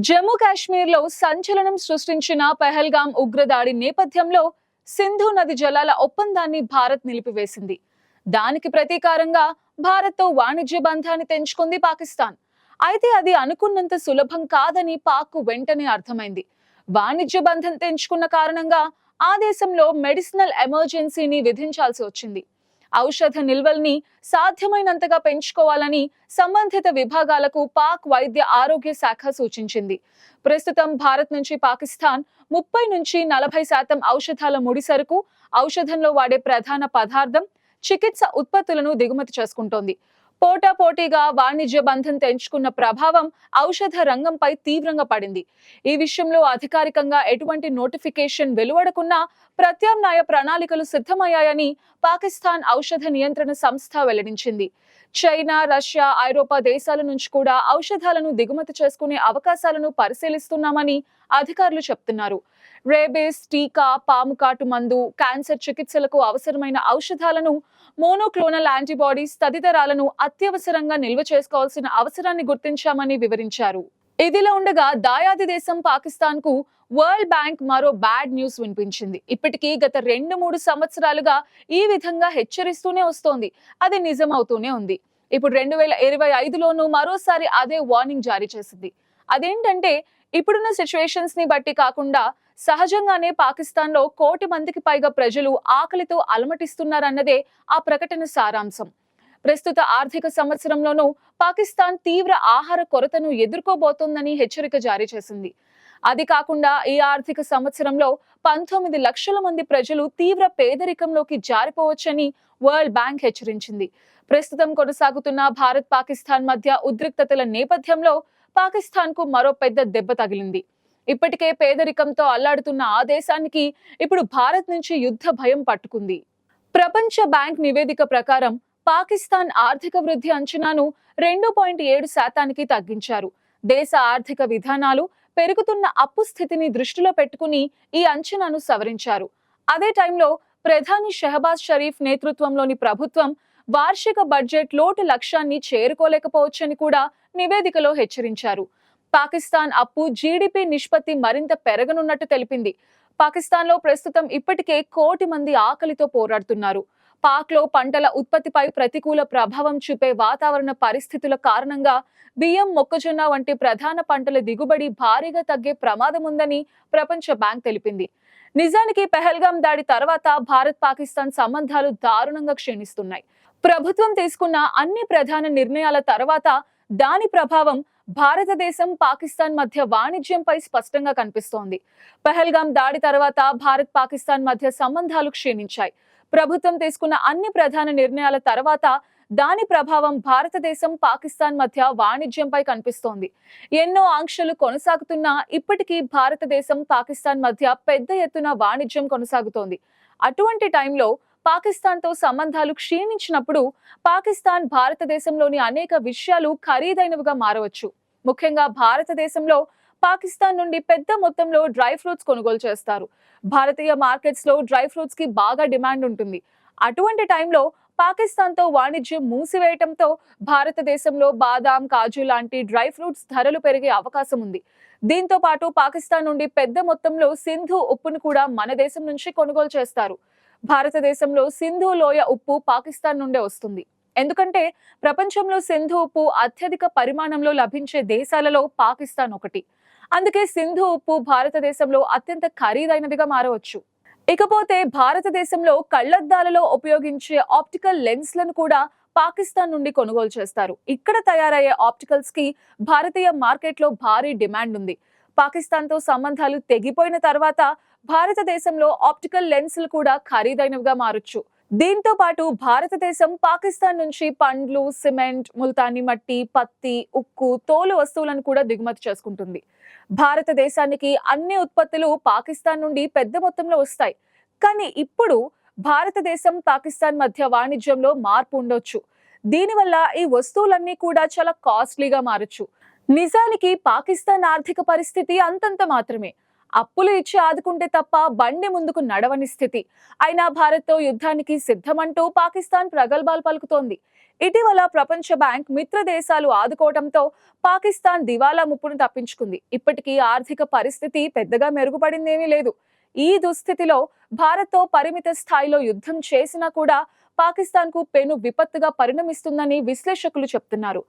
జమ్మూ కాశ్మీర్లో సంచలనం సృష్టించిన పహల్గాం ఉగ్రదాడి నేపథ్యంలో సింధు నది జలాల ఒప్పందాన్ని భారత్ నిలిపివేసింది. దానికి ప్రతీకారంగా భారత్తో వాణిజ్య బంధాన్ని తెంచుకుంది పాకిస్తాన్. అయితే అది అనుకున్నంత సులభం కాదని పాక్కు వెంటనే అర్థమైంది. వాణిజ్య బంధం తెంచుకున్న కారణంగా ఆ దేశంలో మెడిసినల్ ఎమర్జెన్సీని విధించాల్సి వచ్చింది. ఔషధ నిల్వల్ని సాధ్యమైనంతగా పెంచుకోవాలని సంబంధిత విభాగాలకు పాక్ వైద్య ఆరోగ్య శాఖ సూచించింది. ప్రస్తుతం భారత్ నుంచి పాకిస్తాన్ 30 నుంచి 40% ఔషధాల ముడి సరుకు, ఔషధంలో వాడే ప్రధాన పదార్థం, చికిత్స ఉత్పత్తులను దిగుమతి చేసుకుంటోంది. పోటాపోటీగా వాణిజ్య బంధం తెంచుకున్న ప్రభావం ఔషధ రంగంపై తీవ్రంగా పడింది. ఈ విషయంలో అధికారికంగా ఎటువంటి నోటిఫికేషన్ వెలువడకున్నా ప్రత్యామ్నాయ ప్రణాళికలు సిద్ధమయ్యాయని పాకిస్తాన్ ఔషధ నియంత్రణ సంస్థ వెల్లడించింది. చైనా, రష్యా, ఐరోపా దేశాల నుంచి కూడా ఔషధాలను దిగుమతి చేసుకునే అవకాశాలను పరిశీలిస్తున్నామని అధికారులు చెప్తున్నారు. రేబీస్ టీకా, పాముకాటు మందు, క్యాన్సర్ చికిత్సలకు అవసరమైన ఔషధాలను, మోనోక్లోనల్ యాంటీబాడీస్ తదితరాలను అత్యవసరంగా నిల్వ చేసుకోవాల్సిన అవసరాన్ని గుర్తించామని వివరించారు. ఇదిలా ఉండగా దాయాది దేశం పాకిస్తాన్ కు వరల్డ్ బ్యాంక్ మరో బ్యాడ్ న్యూస్ వినిపించింది. ఇప్పటికీ గత 2-3 సంవత్సరాలుగా ఈ విధంగా హెచ్చరిస్తూనే వస్తోంది. అది నిజమవుతూనే ఉంది. ఇప్పుడు 2025లోనూ మరోసారి అదే వార్నింగ్ జారీ చేసింది. అదేంటంటే, ఇప్పుడున్న సిచ్యువేషన్స్ ని బట్టి కాకుండా సహజంగానే పాకిస్తాన్ లో 1 కోటి మందికి పైగా ప్రజలు ఆకలితో అలమటిస్తున్నారన్నదే ఆ ప్రకటన సారాంశం. ప్రస్తుత ఆర్థిక సంవత్సరంలోనూ పాకిస్తాన్ తీవ్ర ఆహార కొరతను ఎదుర్కోబోతోందని హెచ్చరిక జారీ చేసింది. అది కాకుండా ఈ ఆర్థిక సంవత్సరంలో 19 లక్షల మంది ప్రజలు తీవ్ర పేదరికంలోకి జారిపోవచ్చని వరల్డ్ బ్యాంక్ హెచ్చరించింది. ప్రస్తుతం కొనసాగుతున్న భారత్ పాకిస్తాన్ మధ్య ఉద్రిక్తతల నేపథ్యంలో పాకిస్తాన్ కు మరో పెద్ద దెబ్బ తగిలింది. ఇప్పటికే పేదరికంతో అల్లాడుతున్న ఆ దేశానికి ఇప్పుడు భారత్ నుంచి యుద్ధ భయం పట్టుకుంది. ప్రపంచ బ్యాంక్ నివేదిక ప్రకారం పాకిస్తాన్ ఆర్థిక వృద్ధి అంచనాను 2.7% తగ్గించారు. దేశ ఆర్థిక విధానాలు, పెరుగుతున్న అప్పు స్థితిని దృష్టిలో పెట్టుకుని ఈ అంచనాను సవరించారు. అదే టైంలో ప్రధాని షెహబాజ్ షరీఫ్ నేతృత్వంలోని ప్రభుత్వం వార్షిక బడ్జెట్ లోటు లక్ష్యాన్ని చేరుకోలేకపోవచ్చని కూడా నివేదికలో హెచ్చరించారు. పాకిస్తాన్ అప్పు జీడీపీ నిష్పత్తి మరింత పెరగనున్నట్టు తెలిపింది. పాకిస్తాన్లో ప్రస్తుతం ఇప్పటికే 1 కోటి మంది ఆకలితో పోరాడుతున్నారు. పాక్లో పంటల ఉత్పత్తిపై ప్రతికూల ప్రభావం చూపే వాతావరణ పరిస్థితుల కారణంగా బియ్యం, మొక్కజొన్న వంటి ప్రధాన పంటల దిగుబడి భారీగా తగ్గే ప్రమాదం ఉందని ప్రపంచ బ్యాంక్ తెలిపింది. నిజానికి పెహల్గాం దాడి తర్వాత భారత్ పాకిస్తాన్ సంబంధాలు దారుణంగా క్షీణిస్తున్నాయి. ప్రభుత్వం తీసుకున్న అన్ని ప్రధాన నిర్ణయాల తర్వాత దాని ప్రభావం భారతదేశం, పాకిస్తాన్ మధ్య వాణిజ్యంపై స్పష్టంగా కనిపిస్తోంది. పెహల్గాం దాడి తర్వాత భారత్ పాకిస్తాన్ మధ్య సంబంధాలు క్షీణించాయి. ప్రభుత్వం తీసుకున్న అన్ని ప్రధాన నిర్ణయాల తర్వాత దాని ప్రభావం భారతదేశం, పాకిస్తాన్ మధ్య వాణిజ్యంపై కనిపిస్తోంది. ఎన్నో ఆంక్షలు కొనసాగుతున్నా ఇప్పటికీ భారతదేశం, పాకిస్తాన్ మధ్య పెద్ద ఎత్తున వాణిజ్యం కొనసాగుతోంది. అటువంటి టైంలో పాకిస్తాన్తో సంబంధాలు క్షీణించినప్పుడు పాకిస్తాన్, భారతదేశంలోని అనేక విషయాలు ఖరీదైనవిగా మారవచ్చు. ముఖ్యంగా భారతదేశంలో పాకిస్తాన్ నుండి పెద్ద మొత్తంలో డ్రై ఫ్రూట్స్ కొనుగోలు చేస్తారు. భారతీయ మార్కెట్స్ లో డ్రై ఫ్రూట్స్ కి బాగా డిమాండ్ ఉంటుంది. అటువంటి టైంలో పాకిస్తాన్ తో వాణిజ్యం మూసివేయటంతో భారతదేశంలో బాదాం, కాజు లాంటి డ్రై ఫ్రూట్స్ ధరలు పెరిగే అవకాశం ఉంది. దీంతో పాటు పాకిస్తాన్ నుండి పెద్ద మొత్తంలో సింధు ఉప్పును కూడా మన దేశం నుంచి కొనుగోలు చేస్తారు. భారతదేశంలో సింధు లోయ ఉప్పు పాకిస్తాన్ నుండే వస్తుంది. ఎందుకంటే ప్రపంచంలో సింధు ఉప్పు అత్యధిక పరిమాణంలో లభించే దేశాలలో పాకిస్తాన్ ఒకటి. అందుకే సింధు ఉప్పు భారతదేశంలో అత్యంత ఖరీదైనదిగా మారవచ్చు. ఇకపోతే భారతదేశంలో కళ్లద్దాలలో ఉపయోగించే ఆప్టికల్ లెన్స్లను కూడా పాకిస్తాన్ నుండి కొనుగోలు చేస్తారు. ఇక్కడ తయారయ్యే ఆప్టికల్స్ కి భారతీయ మార్కెట్లో భారీ డిమాండ్ ఉంది. పాకిస్తాన్తో సంబంధాలు తెగిపోయిన తర్వాత భారతదేశంలో ఆప్టికల్ లెన్స్లు కూడా ఖరీదైనవిగా మారొచ్చు. దీంతో పాటు భారతదేశం పాకిస్తాన్ నుంచి పండ్లు, సిమెంట్, ముల్తానీ మట్టి, పత్తి, ఉక్కు, తోలు వస్తువులను కూడా దిగుమతి చేసుకుంటుంది. భారతదేశానికి అన్ని ఉత్పత్తులు పాకిస్తాన్ నుండి పెద్ద మొత్తంలో వస్తాయి. కానీ ఇప్పుడు భారతదేశం, పాకిస్తాన్ మధ్య వాణిజ్యంలో మార్పు ఉండొచ్చు. దీనివల్ల ఈ వస్తువులన్నీ కూడా చాలా కాస్ట్లీగా మారచ్చు. నిజానికి పాకిస్తాన్ ఆర్థిక పరిస్థితి అంతంత మాత్రమే. అప్పులు ఇచ్చి ఆదుకుంటే తప్ప బండి ముందుకు నడవని స్థితి. అయినా భారత్తో యుద్ధానికి సిద్ధమంటూ పాకిస్తాన్ ప్రగల్భాలు పలుకుతోంది. ఇటీవల ప్రపంచ బ్యాంక్ మిత్ర దేశాలు ఆదుకోవడంతో పాకిస్తాన్ దివాలా ముప్పును తప్పించుకుంది. ఇప్పటికీ ఆర్థిక పరిస్థితి పెద్దగా మెరుగుపడిందేమీ లేదు. ఈ దుస్థితిలో భారత్తో పరిమిత స్థాయిలో యుద్ధం చేసినా కూడా పాకిస్తాన్ కు పెను విపత్తుగా పరిణమిస్తుందని విశ్లేషకులు చెప్తున్నారు.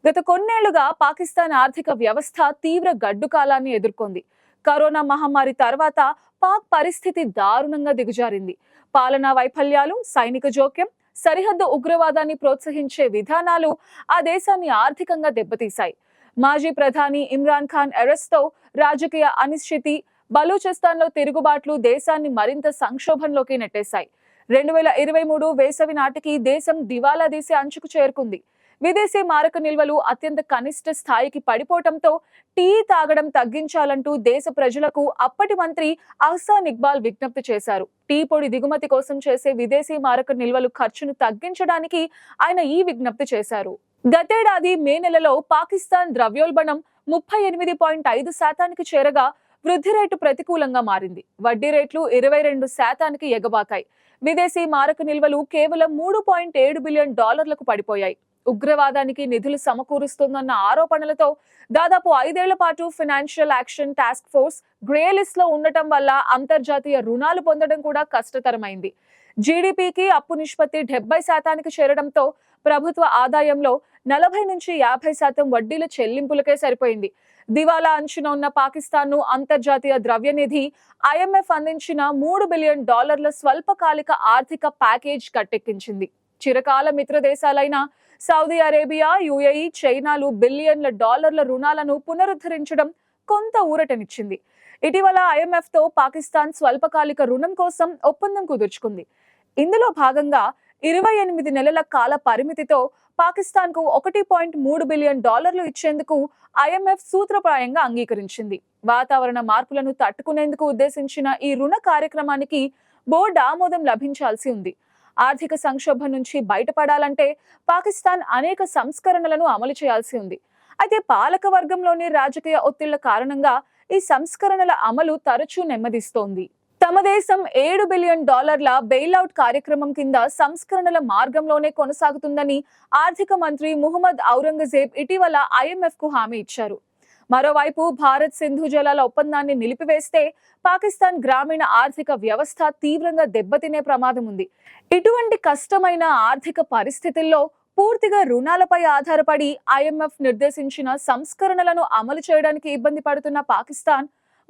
గత కొన్నేళ్లుగా పాకిస్తాన్ ఆర్థిక వ్యవస్థ తీవ్ర గడ్డు కాలాన్ని ఎదుర్కొంది. కరోనా మహమ్మారి తర్వాత పాక్ పరిస్థితి దారుణంగా దిగజారింది. పాలనా వైఫల్యాలు, సైనిక జోక్యం, సరిహద్దు ఉగ్రవాదాన్ని ప్రోత్సహించే విధానాలు ఆ దేశాన్ని ఆర్థికంగా దెబ్బతీశాయి. మాజీ ప్రధాని ఇమ్రాన్ ఖాన్ అరెస్ట్తో రాజకీయ అనిశ్చితి, బలూచిస్తాన్లో తిరుగుబాట్లు దేశాన్ని మరింత సంక్షోభంలోకి నెట్టేశాయి. 2023 వేసవి నాటికి దేశం దివాలా తీసే అంచుకు చేరుకుంది. విదేశీ మారక నిల్వలు అత్యంత కనిష్ట స్థాయికి పడిపోవడంతో టీ తాగడం తగ్గించాలంటూ దేశ ప్రజలకు అప్పటి మంత్రి అహ్సాన్ ఇక్బాల్ విజ్ఞప్తి చేశారు. టీ పొడి దిగుమతి కోసం చేసే విదేశీ మారక నిల్వలు ఖర్చును తగ్గించడానికి ఆయన ఈ విజ్ఞప్తి చేశారు. గతేడాది మే నెలలో పాకిస్తాన్ ద్రవ్యోల్బణం 38.5% చేరగా వృద్ధి రేటు ప్రతికూలంగా మారింది. వడ్డీ రేట్లు 22% ఎగబాకాయి. విదేశీ మారక నిల్వలు కేవలం $3.7 బిలియన్ పడిపోయాయి. ఉగ్రవాదానికి నిధులు సమకూరుస్తోందన్న ఆరోపణలతో దాదాపు 5 ఏళ్ల పాటు financial action task force grey list లో ఉండటం వల్ల అంతర్జాతీయ రుణాలు పొందడం కూడా కష్టతరమైంది. జీడీపీకి అప్పు నిష్పత్తి 70% చేరడంతో ప్రభుత్వ ఆదాయంలో 40 నుంచి 50% వడ్డీల చెల్లింపులకే సరిపోయింది. దివాలా అంచున ఉన్న పాకిస్తాన్ ను అంతర్జాతీయ ద్రవ్యనిధి IMF అందించిన $3 బిలియన్ స్వల్పకాలిక ఆర్థిక ప్యాకేజ్ కట్టెక్కించింది. చిరకాల మిత్ర దేశాలైన సౌదీ అరేబియా, UAE, చైనాలు బిలియన్ల డాలర్ల రుణాలను పునరుద్ధరించడం కొంత ఊరటనిచ్చింది. ఇటీవల IMF తో పాకిస్తాన్ స్వల్పకాలిక రుణం కోసం ఒప్పందం కుదుర్చుకుంది. ఇందులో భాగంగా 28 నెలల కాల పరిమితితో పాకిస్తాన్ కు $1.3 బిలియన్ ఇచ్చేందుకు IMF సూత్రప్రాయంగా అంగీకరించింది. వాతావరణ మార్పులను తట్టుకునేందుకు ఉద్దేశించిన ఈ రుణ కార్యక్రమానికి బోర్డు ఆమోదం లభించాల్సి ఉంది. ఆర్థిక సంక్షోభం నుంచి బయటపడాలంటే పాకిస్తాన్ అనేక సంస్కరణలను అమలు చేయాల్సి ఉంది. అయితే పాలక వర్గంలోని రాజకీయ ఒత్తిళ్ల కారణంగా ఈ సంస్కరణల అమలు తరచూ నెమ్మదిస్తోంది. తమ దేశం $7 బిలియన్ బెయిల్అవుట్ కార్యక్రమం కింద సంస్కరణల మార్గంలోనే కొనసాగుతుందని ఆర్థిక మంత్రి ముహమ్మద్ ఔరంగజేబ్ ఇటీవల IMF కు హామీ ఇచ్చారు. మరోవైపు భారత్ సింధు జలాల ఒప్పందాన్ని నిలిపివేస్తే పాకిస్తాన్ గ్రామీణ ఆర్థిక వ్యవస్థ తీవ్రంగా దెబ్బతినే ప్రమాదం ఉంది. ఇటువంటి కష్టమైన ఆర్థిక పరిస్థితుల్లో పూర్తిగా రుణాలపై ఆధారపడి IMF నిర్దేశించిన సంస్కరణలను అమలు చేయడానికి ఇబ్బంది పడుతున్న పాకిస్తాన్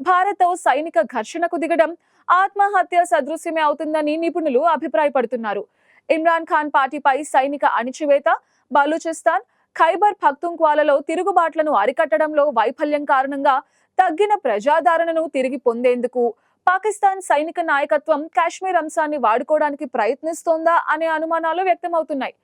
భారత్తో సైనిక ఘర్షణకు దిగడం ఆత్మహత్య సదృశ్యమే అవుతుందని నిపుణులు అభిప్రాయపడుతున్నారు. ఇమ్రాన్ ఖాన్ పార్టీపై సైనిక అణిచివేత, బలూచిస్తాన్, ఖైబర్ పఖ్తూన్ఖ్వాలలో తిరుగుబాట్లను అరికట్టడంలో వైఫల్యం కారణంగా తగ్గిన ప్రజాదరణను తిరిగి పొందేందుకు పాకిస్తాన్ సైనిక నాయకత్వం కాశ్మీర్ అంశాన్ని వాడుకోవడానికి ప్రయత్నిస్తోందా అనే అనుమానాలు వ్యక్తమవుతున్నాయి.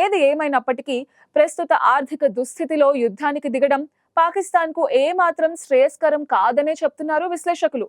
ఏది ఏమైనప్పటికీ ప్రస్తుత ఆర్థిక దుస్థితిలో యుద్ధానికి దిగడం పాకిస్తాన్ కు ఏమాత్రం శ్రేయస్కరం కాదనే చెప్తున్నారు విశ్లేషకులు.